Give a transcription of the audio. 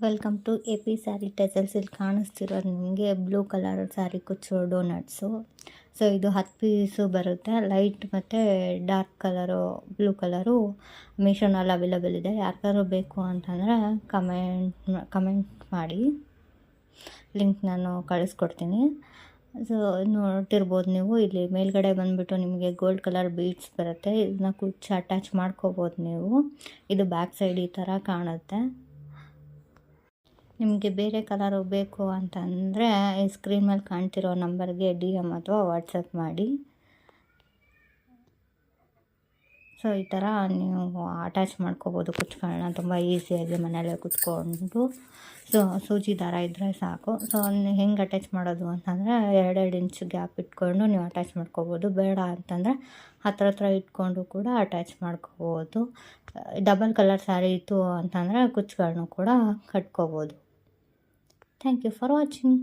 Welcome to A P sari tassels. ಇಲ್ಲಿ ಕಾಣಿಸ್ತಿರೋದು ನಿಮಗೆ ಬ್ಲೂ ಕಲರ್ ಸ್ಯಾರಿ ಕುಚ್ಚು ಡೋನಟ್ಸು. ಸೊ ಇದು 10 ಪೀಸು ಬರುತ್ತೆ. ಲೈಟ್ ಮತ್ತು ಡಾರ್ಕ್ ಕಲರು ಬ್ಲೂ ಕಲರು ಮೀಶೋನಲ್ಲಿ ಅವೈಲೇಬಲ್ ಇದೆ. ಯಾರಿಗಾದ್ರು ಬೇಕು ಅಂತಂದರೆ ಕಮೆಂಟ್ ಮಾಡಿ, ಲಿಂಕ್ ನಾನು ಕಳಿಸ್ಕೊಡ್ತೀನಿ. ಸೊ ನೋಡ್ತಿರ್ಬೋದು ನೀವು, ಇಲ್ಲಿ ಮೇಲ್ಗಡೆ ಬಂದುಬಿಟ್ಟು ನಿಮಗೆ ಗೋಲ್ಡ್ ಕಲರ್ ಬೀಡ್ಸ್ ಬರುತ್ತೆ. ಇದನ್ನ ಕುಚ್ಚು ಅಟ್ಯಾಚ್ ಮಾಡ್ಕೋಬೋದು ನೀವು. ಇದು ಬ್ಯಾಕ್ ಸೈಡ್ ಈ ಥರ ಕಾಣುತ್ತೆ. ನಿಮಗೆ ಬೇರೆ ಕಲರು ಬೇಕು ಅಂತಂದರೆ ಈ ಸ್ಕ್ರೀನ್ ಮೇಲೆ ಕಾಣ್ತಿರೋ ನಂಬರ್ಗೆ DM ಅಥವಾ ವಾಟ್ಸಪ್ ಮಾಡಿ. ಸೊ ಈ ಥರ ನೀವು ಅಟ್ಯಾಚ್ ಮಾಡ್ಕೋಬೋದು ಕುಚ್ಚುಗಳನ್ನ ತುಂಬ ಈಸಿಯಾಗಿ ಮನೆಯಲ್ಲೇ ಕುತ್ಕೊಂಡು. ಸೊ ಸೂಜಿ ದಾರ ಇದ್ದರೆ ಸಾಕು. ಸೊ ಹೆಂಗೆ ಅಟ್ಯಾಚ್ ಮಾಡೋದು ಅಂತಂದರೆ 2 ಇಂಚ್ ಗ್ಯಾಪ್ ಇಟ್ಕೊಂಡು ನೀವು ಅಟ್ಯಾಚ್ ಮಾಡ್ಕೋಬೋದು. ಬೇಡ ಅಂತಂದರೆ ಹತ್ರ ಇಟ್ಕೊಂಡು ಕೂಡ ಅಟ್ಯಾಚ್ ಮಾಡ್ಕೋಬೋದು. ಡಬಲ್ ಕಲರ್ ಸ್ಯಾರಿ ಇತ್ತು ಅಂತಂದರೆ ಕುಚ್ಚುಗಳನ್ನೂ ಕೂಡ ಕಟ್ಕೋಬೋದು. Thank you for watching.